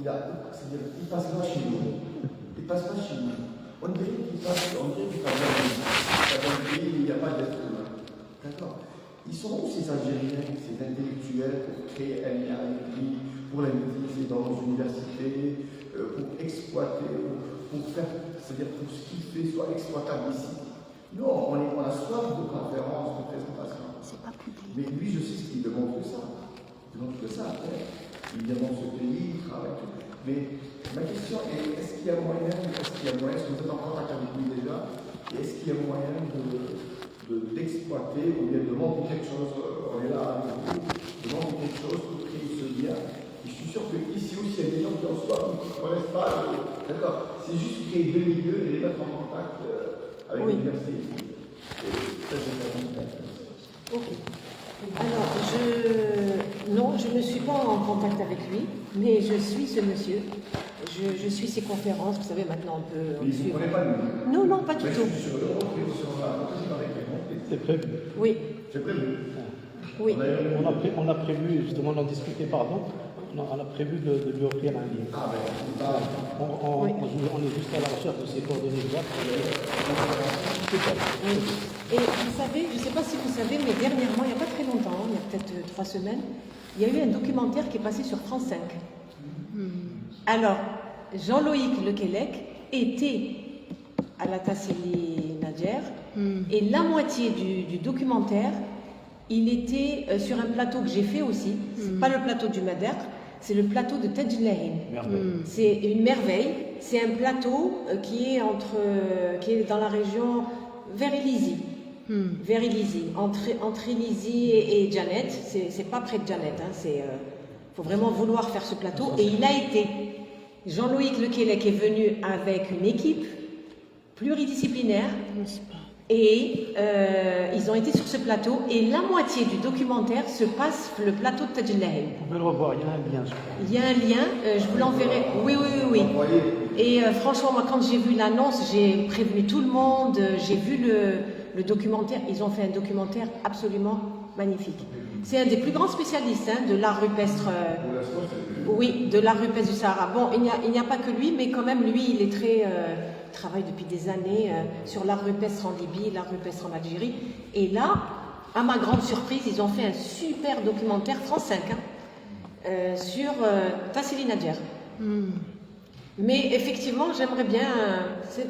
c'est-à-dire, il passe pas chez nous. Il passe pas chez nous. On dirait qu'il passe dans un pays où il n'y a pas d'être humain. D'accord. Ils sont où ces Algériens, ces intellectuels pour créer un lien avec lui, pour l'intégrer dans nos universités, pour exploiter, pour faire, c'est-à-dire pour ce qu'il fait soit exploitable ici. Non, on a soif de conférences, de présentations. C'est pas public. Mais lui, je sais ce qu'il demande que ça. Il demande que ça. Il demande ce pays, il travaille tout. Mais ma question est, est-ce qu'il y a moyen, est-ce que vous êtes en contact avec lui déjà, et est-ce qu'il y a moyen d'exploiter ou bien de monter quelque chose, on est là, de monter quelque chose pour créer ce lien. Et je suis sûr qu'ici aussi, il y a des gens qui en soient, qui ne connaissent pas. D'accord. C'est juste créer deux milieux et les mettre en contact avec l'université. Et ça, c'est Ok. Alors, non, je ne suis pas en contact avec lui, mais je suis ce monsieur. Je suis ses conférences, vous savez, maintenant on peut mais suivre. Vous ne connaissez pas lui? Non, non, pas du tout. Je suis sur C'est prévu. Oui. C'est prévu. Oui. On a prévu, justement, d'en discuter, pardon. On a prévu de lui offrir un livre. Ah ben, On est juste à la recherche de ses coordonnées exactes. Oui. Et vous savez, je ne sais pas si vous savez, mais dernièrement, il n'y a pas très longtemps, il y a peut-être 3 semaines, il y a eu un documentaire qui est passé sur France 5. Alors, Jean-Loïc Lequelec était à la Tassili Nadjer, et la moitié du documentaire, il était sur un plateau que j'ai fait aussi. C'est pas le plateau du Mader, c'est le plateau de Tedjlahin. C'est une merveille. C'est un plateau qui est dans la région vers Élysée. Vers Élysée, entre Élysée et Janet. C'est pas près de Janet. Faut vraiment vouloir faire ce plateau. Et il a été. Jean-Loïc Lequelec est venu avec une équipe pluridisciplinaire. Et ils ont été sur ce plateau et la moitié du documentaire se passe le plateau de Tedjlahin. Vous pouvez le revoir, il y a un lien. Il y a un lien, je vous l'enverrai. Oui. Et franchement, moi, quand j'ai vu l'annonce, j'ai prévenu tout le monde, j'ai vu le documentaire. Ils ont fait un documentaire absolument magnifique. C'est un des plus grands spécialistes de l'art rupestre. Oui, de l'art rupestre du Sahara. Bon, il n'y a pas que lui, mais quand même, lui, il est très... travaille depuis des années sur l'art rupestre en Libye, l'art rupestre en Algérie. Et là, à ma grande surprise, ils ont fait un super documentaire France 5 sur Tassili Nadjer. Mais effectivement, j'aimerais bien,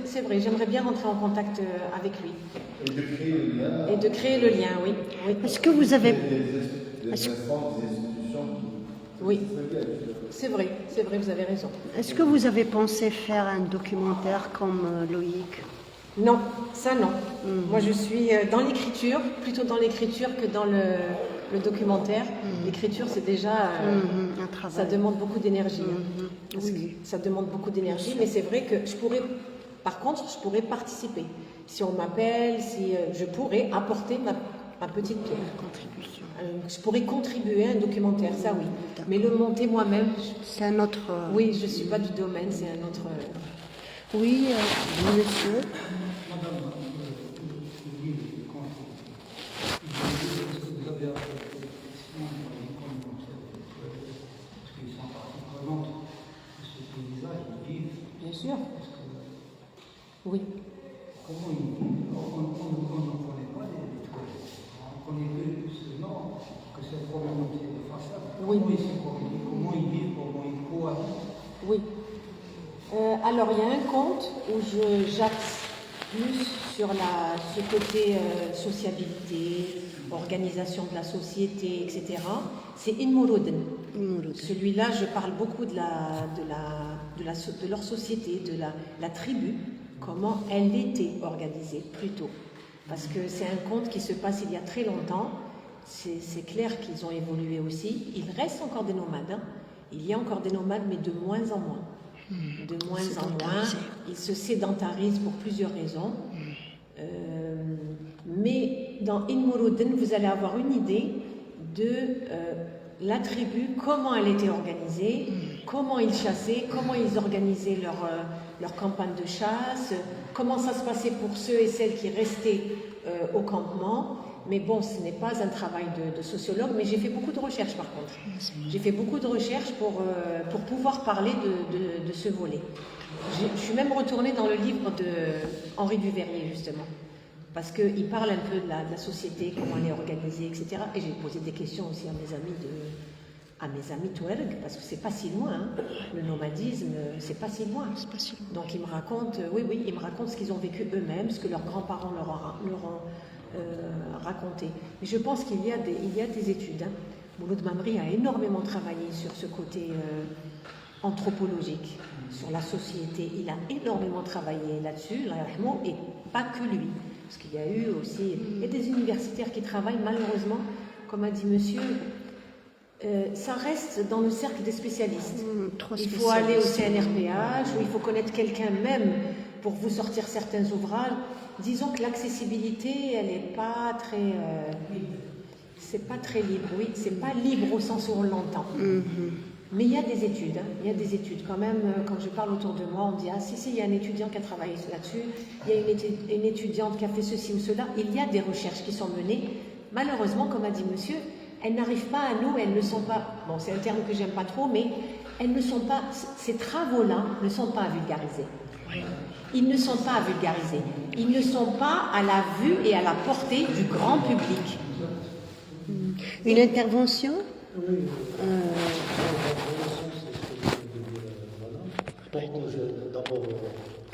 c'est vrai, j'aimerais bien rentrer en contact avec lui. Et de créer le lien. Et de créer le lien, oui. Est-ce que vous avez... Des institutions Oui, c'est vrai, vous avez raison. Est-ce que vous avez pensé faire un documentaire comme Loïc? Non, ça non. Moi je suis dans l'écriture, plutôt dans l'écriture que dans le documentaire. L'écriture c'est déjà... un travail. Ça demande beaucoup d'énergie. Oui. Ça demande beaucoup d'énergie, mais c'est vrai que je pourrais... Par contre, je pourrais participer. Si on m'appelle, si je pourrais apporter ma petite pierre. Contribution. Je pourrais contribuer à un documentaire, ça oui. Mais le monter moi-même... C'est un autre... Oui, je ne suis pas du domaine, c'est un autre... Oui, monsieur. Madame, vous avez effectivement comme parce qu'ils sont partie prenante de ce paysage, ils vivent. Bien sûr. Oui. Comment ils vivent? On ne connaît pas les trucs. On connaît que seulement que c'est problématique de façade. Oui. Comment ils se communiquent, comment ils vivent, comment ils cohabitent. Oui. Alors, il y a un conte où j'axe plus sur ce côté sociabilité, organisation de la société, etc. C'est Inmoroden. Celui-là, je parle beaucoup de leur société, de la tribu, comment elle était organisée plutôt. Parce que c'est un conte qui se passe il y a très longtemps. C'est clair qu'ils ont évolué aussi. Il reste encore des nomades. Il y a encore des nomades, mais de moins en moins. De moins en moins. Ils se sédentarisent pour plusieurs raisons. Mais dans Inmoroden, vous allez avoir une idée de la tribu, comment elle était organisée, comment ils chassaient, comment ils organisaient leur campagne de chasse, comment ça se passait pour ceux et celles qui restaient au campement. Mais bon, ce n'est pas un travail de sociologue, mais j'ai fait beaucoup de recherches par contre. J'ai fait beaucoup de recherches pour pouvoir parler de ce volet. Je suis même retournée dans le livre de Henri Duveyrier, justement, parce qu'il parle un peu de la société, comment elle est organisée, etc. Et j'ai posé des questions aussi à mes amis Touareg, parce que c'est pas si loin, hein. Le nomadisme, c'est pas si loin. Donc ils me racontent, oui, ils me racontent ce qu'ils ont vécu eux-mêmes, ce que leurs grands-parents leur ont raconté. Mais je pense qu'il y a des études. Hein. Mouloud Mamri a énormément travaillé sur ce côté anthropologique, sur la société. Il a énormément travaillé là-dessus, et pas que lui. Parce qu'il y a eu aussi des universitaires qui travaillent, malheureusement, comme a dit monsieur, ça reste dans le cercle des spécialistes. Il faut aller au CNRPH, ou il faut connaître quelqu'un même pour vous sortir certains ouvrages. Disons que l'accessibilité, elle n'est pas très... c'est pas très libre, oui. C'est pas libre au sens où on l'entend. Mais il y a des études, hein. Il y a des études. Quand même, quand je parle autour de moi, on me dit « Ah si, il y a un étudiant qui a travaillé là-dessus, il y a une étudiante qui a fait ceci ou cela. » Il y a des recherches qui sont menées. Malheureusement, comme a dit monsieur, elles n'arrivent pas à nous, elles ne sont pas... Bon, c'est un terme que j'aime pas trop, mais elles ne sont pas... Ces travaux-là ne sont pas vulgarisés. Ils ne sont pas vulgarisés. Ils ne sont pas à la vue et à la portée du grand public. Une intervention D'abord,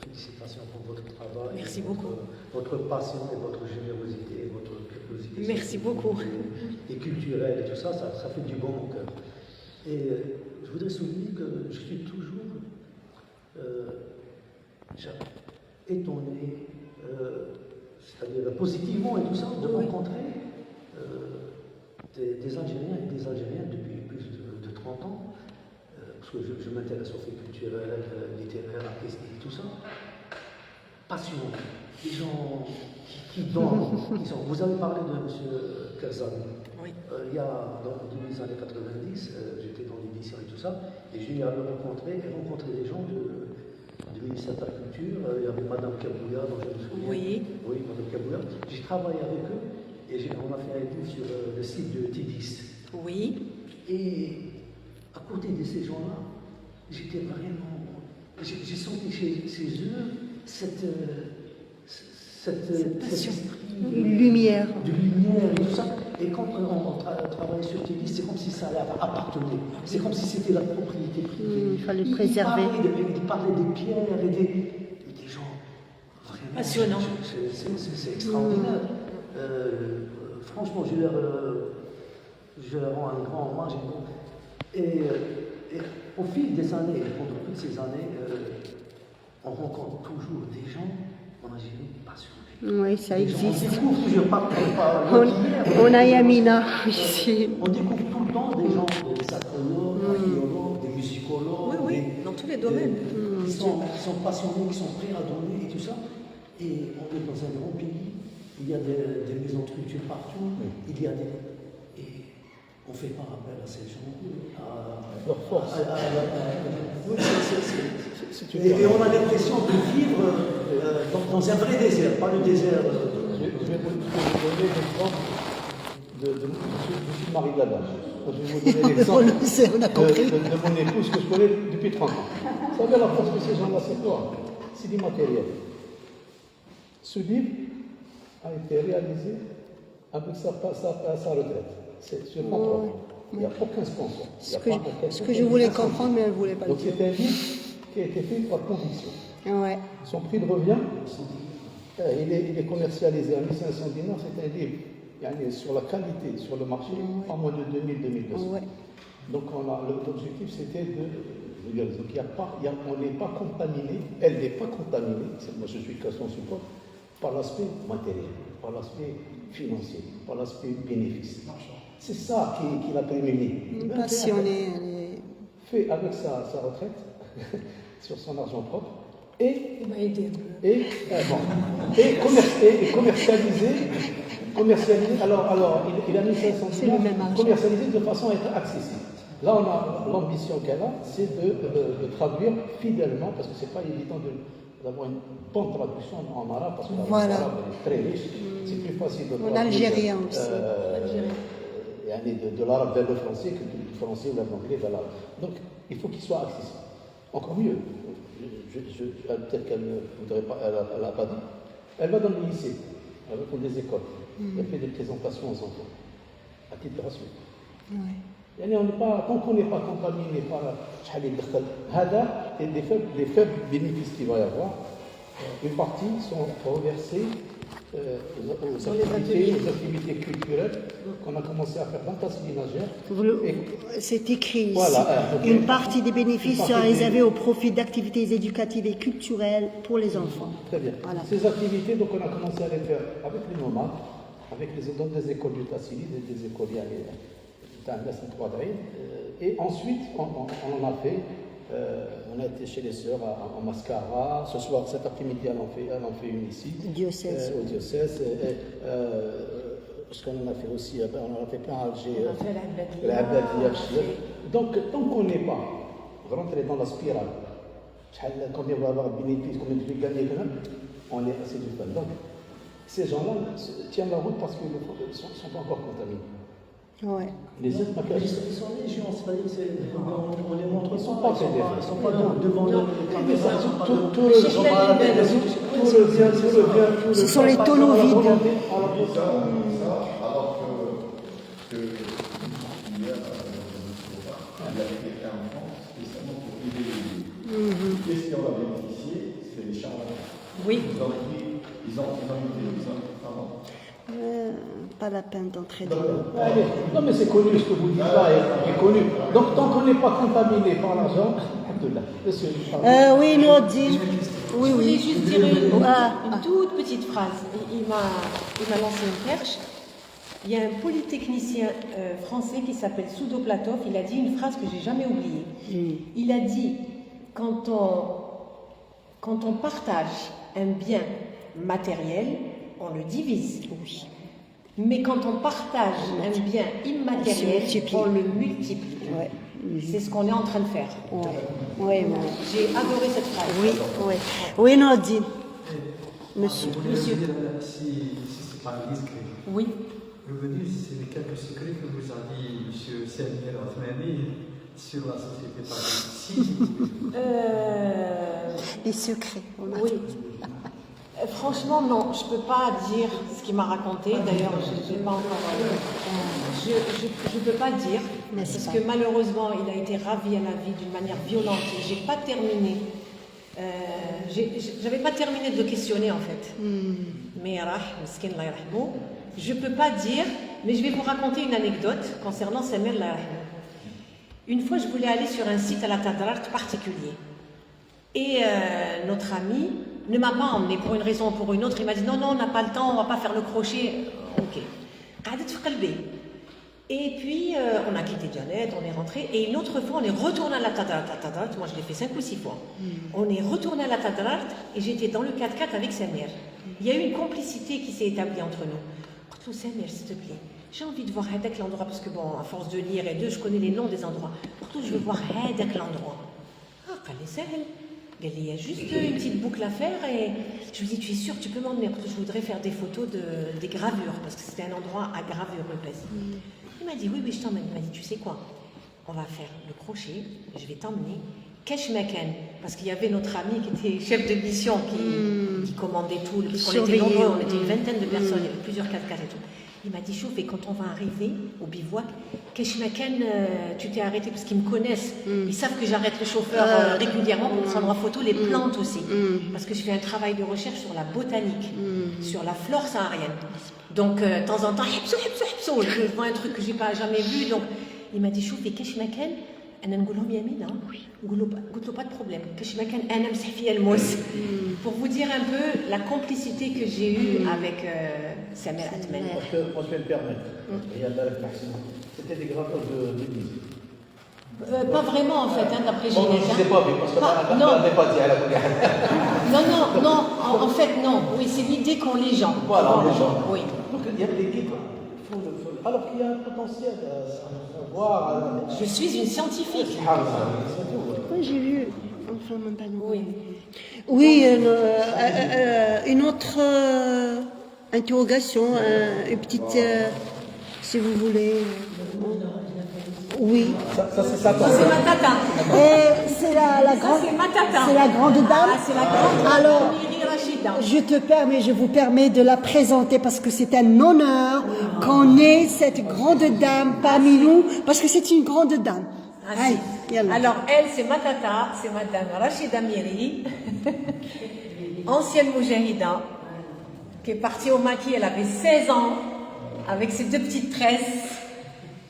félicitations pour votre travail. Merci beaucoup. Votre passion et votre générosité et votre curiosité. Merci beaucoup. Et culturelle et tout ça, ça fait du bon au cœur. Et je voudrais souligner que je suis toujours étonné, c'est-à-dire positivement et tout ça, de rencontrer des Algériens et des Algériennes depuis plus de 30 ans. Parce que je m'intéresse aux faits culturels, littéraires, artistiques, tout ça. Passionnants. Des gens qui dorment. Vous avez parlé de M. Kerzani. Oui. Il y a, dans les années 90, j'étais dans l'édition et tout ça, et j'ai eu à le rencontrer des gens du ministère de la Culture. Il y avait Madame Kabouya, dont je me souviens. Oui. Oui, Madame Kabouya. J'ai travaillé avec eux, et on a fait un livre sur le site de Tidis. Oui. Et à côté de ces gens-là, j'étais vraiment... J'ai senti chez eux cette passion, lumière. De lumière et tout ça. Et quand on travaille sur Tidis, c'est comme si ça appartenait. C'est comme si c'était la propriété privée. Il fallait préserver. Il parlait des pierres et des gens vraiment... Passionnants. C'est extraordinaire. Franchement, je leur rends un grand hommage. Et au fil des années, pendant toutes ces années, on rencontre toujours des gens en Algérie passionnés. Oui, ça existe. On a Yamina ici. On découvre tout le temps des gens, des sacrologues, des archéologues, des musicologues. Oui, dans tous les domaines. Qui sont passionnés, qui sont prêts à donner et tout ça. Et on est dans un grand pays, il y a des maisons de culture partout, il y a des... On ne fait pas appel à ces gens, à leur force. Et on a l'impression de vivre dans un vrai désert, pas le désert. Je vais vous donner l'exemple de M. Marie Gadache. Je vais vous donner l'exemple de mon épouse que je connais depuis 30 ans. Vous savez, la force de ces gens-là, c'est quoi? C'est du matériel. Ce livre a été réalisé avec sa retraite. C'est sur mon propre. Il n'y a aucun sponsor. Ce que je voulais comprendre, mais elle ne voulait pas le dire. Donc c'est un livre qui a été fait par conviction. Ouais. Son prix de revient, il est commercialisé à 1500 dinars. C'est un livre sur la qualité, sur le marché, pas moins de 2000-2200. Ouais. Donc l'objectif c'était de... Donc on n'est pas contaminé, elle n'est pas contaminée, moi je suis qu'à son support, par l'aspect matériel, par l'aspect financier, par l'aspect bénéfice. C'est ça qui l'a prémunie. Passionnée. Fait avec sa retraite, sur son argent propre, et commercialisé. Alors il a mis 500 dinars commercialisé de façon à être accessible. Là, on a l'ambition qu'elle a, c'est de traduire fidèlement, parce que c'est pas évident d'avoir une bonne traduction en arabe, parce que Voilà. l'arabe est très riche, c'est plus facile de En traduire, algérien aussi. de l'arabe vers le français que du français ou de l'anglais vers l'arabe. Donc, il faut qu'il soit accessible. Encore mieux. Peut-être qu'elle ne voudrait pas, elle n'a pas dit. Elle va dans le lycée, elle va dans des écoles, elle fait des présentations aux enfants, à titre gratuit. يعني on n'est pas, tant qu'on n'est pas contaminé par شحال يدخل هذا les faibles bénéfices qu'il va y avoir, une partie sont reversés aux activités culturelles qu'on a commencé à faire dans ta ménagère. C'est écrit ici. Voilà, Une partie des bénéfices sera réservée au profit d'activités éducatives et culturelles pour les enfants. Très bien. Voilà. Ces activités, donc, on a commencé à les faire avec les nomades, avec dans des écoles du Tassili, des écoles et ensuite on en a fait. On a été chez les sœurs en Mascara. Ce soir, cet après-midi, elle en fait une ici. Diocèse. Au diocèse. Ce qu'on en a fait aussi, on en a fait plein à Alger. On a fait l'Abadia. Donc, tant qu'on n'est pas rentré dans la spirale, combien on va avoir de bénéfices, combien de gagner, on est assez du fun. Donc, ces gens-là tiennent la route parce qu'ils ne sont pas encore contaminés. Ouais. Les autres Ils sont légions, c'est-à-dire on les montre, ils sont pas fédérés. ils sont pas devant les caméras. Ce sont les tonneaux vides. Alors que il y a quelqu'un en France spécialement pour aider les lieux. Qu'est-ce qui en va bénéficier? C'est les charlatans. Oui. Ils ont pardon. Pas la peine d'entrer dans Non, mais c'est connu, ce que vous dites là est connu. Donc, tant qu'on n'est pas contaminé par l'argent, alhamdoulilah. Monsieur. oui, Nourdine. Oui, Je voulais oui. juste dire une toute petite phrase. Il m'a lancé une perche. Il y a un polytechnicien français qui s'appelle Soudo Platov. Il a dit une phrase que j'ai jamais oubliée. Il a dit quand on partage un bien matériel, on le divise. Oui. Mais quand on partage un bien immatériel, on le multiplie. Ouais. C'est ce qu'on est en train de faire. Ouais. J'ai adoré cette phrase. Oui. Oui, Nourdine. Monsieur. Si c'est pas indiscret. Oui. Revenir sur les quelques secrets que vous a dit M. Samir Othmani sur la société par Les secrets. Oui. Franchement, non, je ne peux pas dire ce qu'il m'a raconté. D'ailleurs, je n'ai pas encore. Je ne peux pas dire. Parce que malheureusement, il a été ravi à la vie d'une manière violente. Je n'ai pas terminé. J'avais pas terminé de le questionner en fait. Mais je ne peux pas dire, mais je vais vous raconter une anecdote concernant Samir Allah. Une fois, je voulais aller sur un site à la Tadrart particulier. Et notre ami ne m'a pas emmené pour une raison ou pour une autre. Il m'a dit non, on n'a pas le temps, on ne va pas faire le crochet. Ok. Et puis, on a quitté Janet, on est rentré. Et une autre fois, on est retourné à la Tadrart. Moi, je l'ai fait 5 ou 6 fois. On est retourné à la Tadrart et j'étais dans le 4x4 avec Samir. Il y a eu une complicité qui s'est établie entre nous. Samir, s'il te plaît, j'ai envie de voir Hadak l'endroit parce que, bon, à force de lire et je connais les noms des endroits. Surtout, je veux voir Hadak l'endroit. Ah, il y a juste une petite boucle à faire et je lui dis, tu es sûr, tu peux m'emmener parce que je voudrais faire des photos des gravures parce que c'était un endroit à gravure épaisse. Il m'a dit, oui, je t'emmène. Il m'a dit, tu sais quoi, on va faire le crochet, je vais t'emmener. Keshmeken, parce qu'il y avait notre ami qui était chef de mission qui commandait tout, parce qu'on était nombreux, on était une vingtaine de personnes, il y avait plusieurs 4x4 et tout. Il m'a dit, chauffe, et quand on va arriver au bivouac, Keshmeken, tu t'es arrêté parce qu'ils me connaissent. Ils savent que j'arrête le chauffeur régulièrement pour prendre en photo les plantes aussi. Parce que je fais un travail de recherche sur la botanique, sur la flore saharienne. Donc, de temps en temps, je vois un truc que je n'ai jamais vu. Donc, il m'a dit, chauffe, et Keshmeken, أنا نقول لهم يمين قلت له pas de problème كاش ما كان أنا مسح فيا الموس. Pour vous dire un peu la complicité que j'ai eue avec Samir Othmani. Moi, je vais me permettre. C'était des graveurs de l'église. Pas vraiment en fait, d'après Ginette. Je ne sais pas, mais parce que non. n'est pas dit à la Non, en fait non. Oui, c'est l'idée qu'ont les gens. Voilà, les gens. Oui. Donc il y a des guides. Alors qu'il y a un potentiel à voir. Je suis une scientifique. Oui, j'ai vu. Oui. Oui, une autre interrogation, une petite, si vous voulez. Oui. Ça c'est ça. Ça, c'est ma tata. Et c'est la grande. C'est ma tata. C'est la grande dame. Ah, c'est la grande Alors, Miri Rachida. je vous permets de la présenter parce que c'est un honneur qu'on ait cette grande dame parmi nous, parce que c'est une grande dame. Ah, Allez, si. yallah. Alors, elle, c'est ma tata, c'est madame Rachida Miri, ancienne moujahida, qui est partie au Maki, elle avait 16 ans, avec ses 2 petites tresses.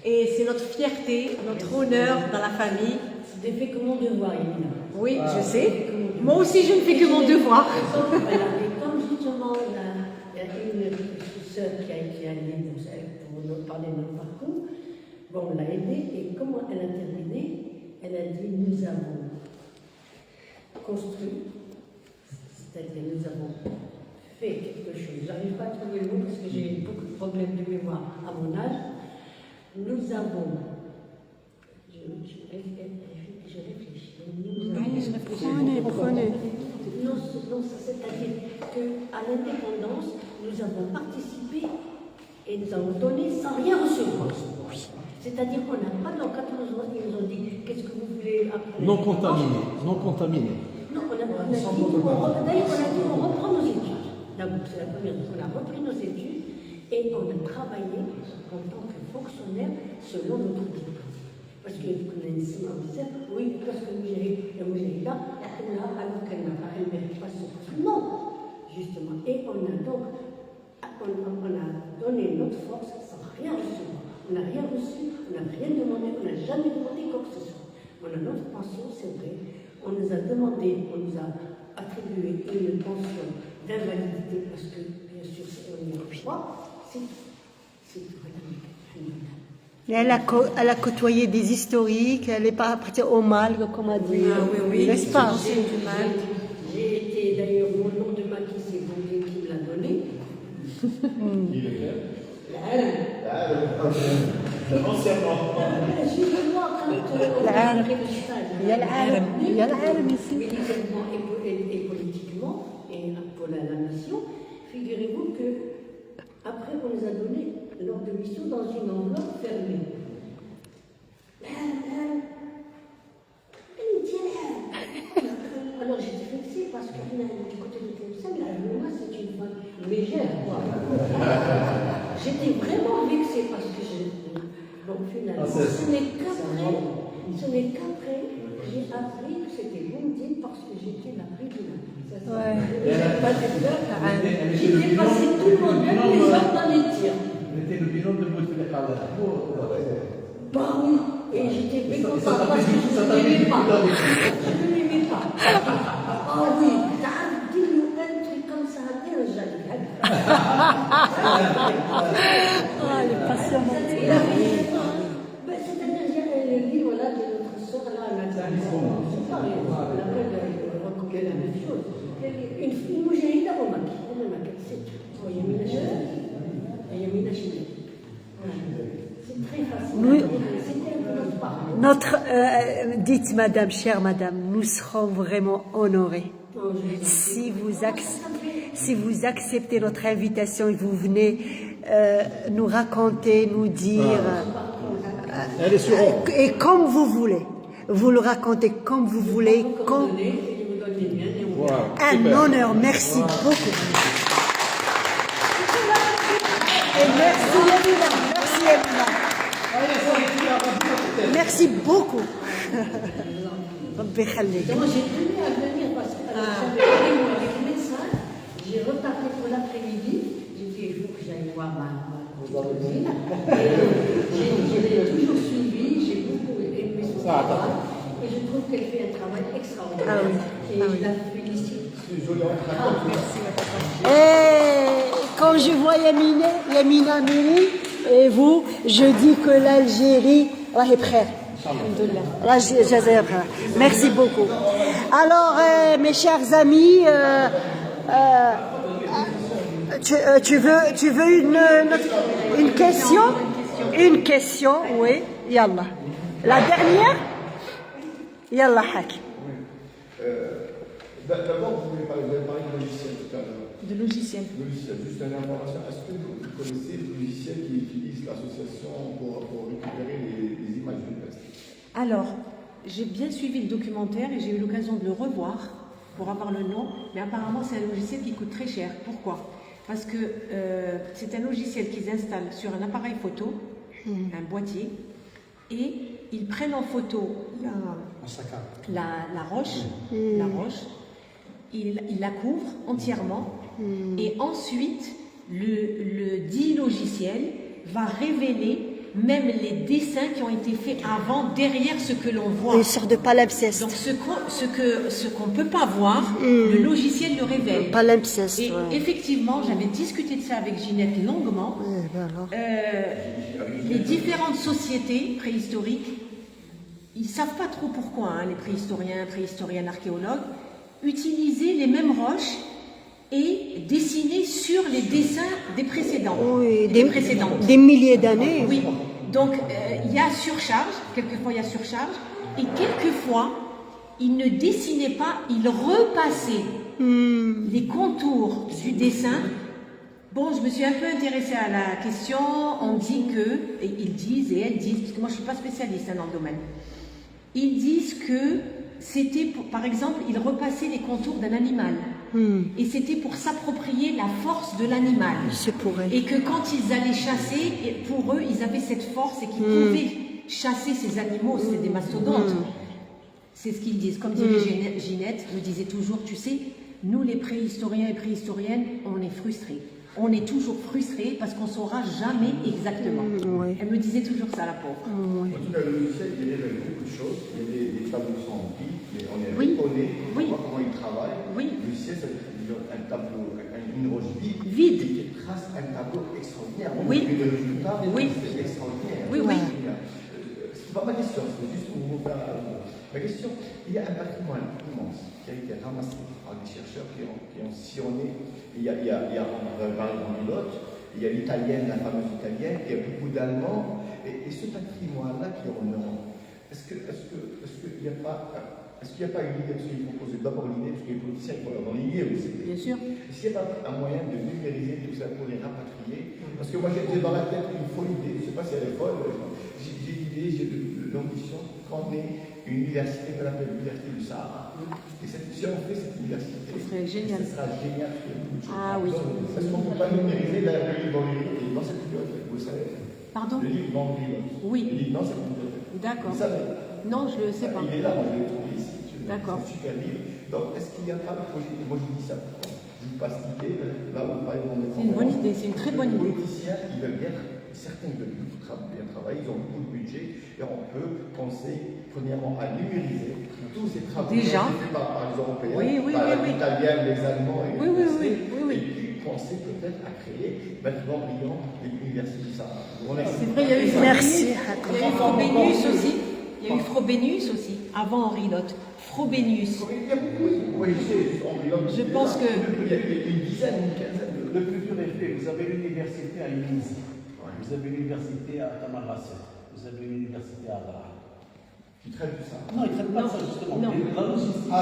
Et c'est notre fierté, notre honneur dans la famille. Je ne fais que mon devoir, Emina. Oui, je sais. Moi aussi, je ne fais que mon devoir. Voilà. Et comme justement, il y a une sœur qui a été allée pour nous parler de notre parcours, bon, on l'a aidée, et comment elle a terminé? Elle a dit, nous avons construit, c'est-à-dire nous avons fait quelque chose. Je n'arrive pas à trouver le mot parce que j'ai beaucoup de problèmes de mémoire à mon âge. Nous avons, je réfléchis. Non, c'est-à-dire qu'à l'indépendance, nous avons participé et nous avons donné sans rien recevoir. C'est-à-dire qu'on n'a pas, dans 14 ans, ils nous ont dit, qu'est-ce que vous voulez après? Non contaminé. Non, on a dit, on reprend nos études. D'abord, c'est la première chose, on a repris nos études et on a travaillé en tant que fonctionnaire selon notre diplôme. Parce qu'on a une disait, oui, parce que Moujahida, là, alors qu'elle n'a pas, elle ne mérite pas ce poste. Non, justement. Et on a donc, on a donné notre force sans rien recevoir. On n'a rien reçu, on n'a rien demandé, on n'a jamais demandé quoi que ce soit. On a notre pension, c'est vrai. On nous a demandé, on nous a attribué une pension d'invalidité parce que, bien sûr, on n'y a pas. C'est tout. Elle a côtoyé des historiques, elle est pas partie au mal, comme a dit. Oui. N'est-ce pas? J'ai été, d'ailleurs, mon nom de Maki, c'est Bondé qui me l'a donné. Militairement et politiquement, et pour la nation, figurez-vous que après on nous a donné l'ordre de mission dans une enveloppe fermée. Alors j'étais vexée parce que du côté de Tlemcen, moi c'est une femme légère, quoi. J'étais vraiment vexée parce que donc finalement, ce n'est qu'après, j'ai appris que c'était Boumdine parce que j'étais la présidente. J'avais pas de peur, j'ai dépassé tout le monde, même les hommes dans les tirs. C'était le bilan de Bouteflika. Bah oui, et j'étais mécontente parce que je ne l'aimais pas. Je ne l'aimais pas. Ah oui, dis-nous un truc comme ça, j'allais. Ah, elle est passionnante. C'est-à-dire, il y a le livre là de notre soeur là, on appelle la même chose. Une moujahida au Maki, c'est tout. Yamina Chine. C'est très facile. C'était un peu notre parcours. Dites madame, chère madame, nous serons vraiment honorés. Si vous acceptez notre invitation et vous venez nous raconter, nous dire, et comme vous voulez, vous le racontez comme vous voulez, comme un honneur. Merci beaucoup. Et merci Emina. Merci beaucoup. Moi, j'ai tenu à venir parce que j'avais avec le médecin, j'ai retardé pour l'après-midi, j'ai dit il faut que j'aille voir ma cousine. Je l'ai toujours suivie, j'ai beaucoup aimé son travail et je trouve qu'elle fait un travail extraordinaire. Et je la félicite. Et quand je vois Yamina Miri et vous, je dis que l'Algérie est prête. Merci beaucoup. Alors, mes chers amis, tu veux une question? Une question, oui. Yallah. La dernière? Yallah, Hak. D'abord, vous avez parlé de logiciel tout à l'heure. De logiciels. Logiciel, juste une information. Est-ce que vous connaissez le logiciel qui utilise l'association pour récupérer les images du test? Alors, j'ai bien suivi le documentaire et j'ai eu l'occasion de le revoir pour avoir le nom, mais apparemment c'est un logiciel qui coûte très cher. Pourquoi? Parce que c'est un logiciel qu'ils installent sur un appareil photo, un boîtier, et ils prennent en photo la roche, ils la couvrent entièrement, et ensuite le dit logiciel va révéler même les dessins qui ont été faits avant, derrière ce que l'on voit. Une sorte de palimpseste. Donc ce qu'on ne peut pas voir, le logiciel le révèle. Palimpseste, Et effectivement, j'avais discuté de ça avec Ginette longuement. Les différentes sociétés préhistoriques, ils ne savent pas trop pourquoi, hein, les préhistoriennes, archéologues, utilisaient les mêmes roches et dessiner sur les dessins des précédents. Oui, précédentes. Des milliers d'années. Oui, donc il y a surcharge, quelquefois il y a surcharge, et quelquefois, ils ne dessinaient pas, ils repassaient les contours du dessin. Bon, je me suis un peu intéressée à la question, on dit que, et ils disent, et elles disent, parce que moi je ne suis pas spécialiste dans le domaine, ils disent que c'était, par exemple, ils repassaient les contours d'un animal. Et c'était pour s'approprier la force de l'animal. C'est pour eux. Et que quand ils allaient chasser, pour eux, ils avaient cette force et qu'ils pouvaient chasser ces animaux, c'est des mastodontes. C'est ce qu'ils disent. Comme dirait Ginette, me disait toujours, tu sais, nous les préhistoriens et préhistoriennes, on est frustrés. On est toujours frustrés parce qu'on ne saura jamais exactement. Elle me disait toujours ça, la pauvre. En tout cas, le logiciel, il révèle beaucoup de choses. Il y a des tableaux qui sont remplis, mais on est étonné, on voit comment il travaille. Le logiciel, ça veut un tableau, une roche vide, qui trace un tableau extraordinaire. Le résultat, c'est extraordinaire. C'est pas ma question, c'est juste pour vous faire ma question. Il y a un patrimoine immense qui a été ramassé par des chercheurs qui ont sillonné. Il y a par exemple Milotte, il y a l'italienne, la fameuse italienne, il y a beaucoup d'Allemands, et ce patrimoine-là qui est en Europe, est-ce qu'il n'y a pas une idée, parce qu'il faut poser d'abord l'idée, parce que les politiciens il faut avoir l'idée aussi. Bien sûr. Est-ce qu'il n'y a pas un moyen de numériser tout ça pour les rapatrier? Parce que moi j'ai dans la tête une folle idée, je ne sais pas si elle est folle, j'ai l'idée, j'ai l'ambition qu'on ait une université qu'on appelle l'université du Sahara. Et si on fait cette université, ce serait génial. Ce sera génial. Ah oui. Est-ce qu'on ne peut pas numériser le livre dans cette bibliothèque? Vous le savez? Pardon? Le livre dans le livre. Oui. Le livre dans cette bibliothèque. D'accord. Vous savez? Non, je ne le sais pas. Il est là, moi je l'ai trouvé ici. D'accord. C'est un super livre. Donc, est-ce qu'il n'y a pas de projet? Moi je dis ça. Je vous passe l'idée, là où vous parlez de mon C'est une bonne idée, c'est une très bonne idée. Les politiciens, ils veulent bien, certains veulent bien travailler, ils ont beaucoup de budget, et on peut penser, premièrement, à numériser tous ces travaux déjà faits par les Européens, par les Italiens, les Allemands et les Français, oui. Et puis penser peut-être à créer l'embryon de l'université du Sahara. C'est vrai, il y a eu Frobenius aussi. Il y a eu Frobenius aussi, avant Henri Lotte. Frobenius. Je pense que. Il y a une dizaine, une quinzaine de. Le plus dur est fait. Vous avez l'université à Unisi, vous avez l'université à Tamarasset, vous avez l'université à Adra. Ils traitent tout ça. Non, ils ne traitent pas ça justement. Non. La logistique.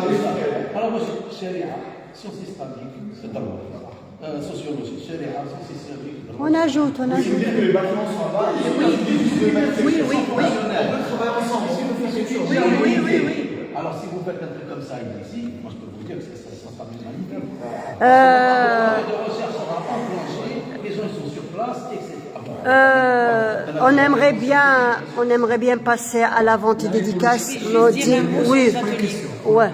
Alors moi, Sharia, sciences islamiques, c'est d'abord. Sociologie, Sharia, sciences islamiques. On ajoute. Vous dites que les bâtiments sont là, Oui. Alors si vous faites un truc comme ça ici, moi je peux vous dire que ça sera bien magnifique. De recherche sera pas plancher, les gens ils sont sur place, etc. On aimerait bien passer à la vente et dédicace. Oui. Ouais.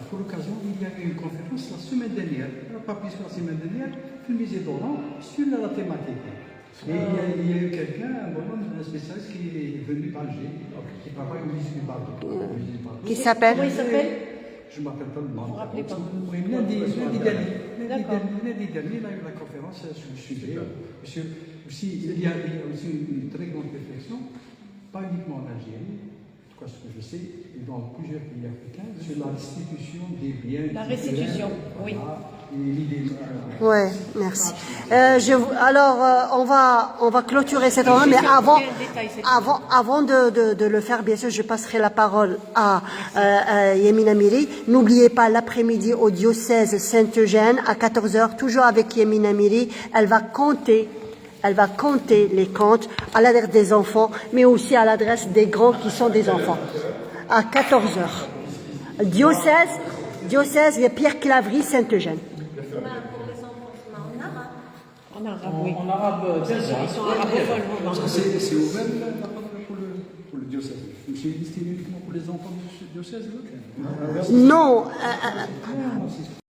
Pour l'occasion, il y a eu une conférence la semaine dernière, pas plus que la semaine dernière, au musée d'Oran sur la thématique. Et il y a eu quelqu'un, un bonhomme, un spécialiste qui est venu d'Alger, qui travaille au musée du Bardo. Qui s'appelle? Comment il s'appelle? Je ne m'appelle pas le nom. Vous ne vous rappelez pas? Oui, lundi dernier, il a eu la conférence sur le sujet. Il y a aussi une très grande réflexion, pas uniquement en Algérie, en tout cas ce que je sais, et dans plusieurs pays africains, sur la restitution des biens. La restitution, oui. Ouais, merci. On va clôturer cette réunion, mais avant de le faire, bien sûr, je passerai la parole à Yemina Miri. N'oubliez pas l'après-midi au diocèse Saint-Eugène à 14h, toujours avec Yemina Miri. Elle va compter les comptes à l'adresse des enfants, mais aussi à l'adresse des grands qui sont des enfants. À 14h. Diocèse, il y a Pierre Claverie, Saint-Eugène. En arabe, oui. En arabe, Ils sont arabophones. C'est ouvert pour le diocèse. C'est destiné uniquement pour les enfants du diocèse? Non.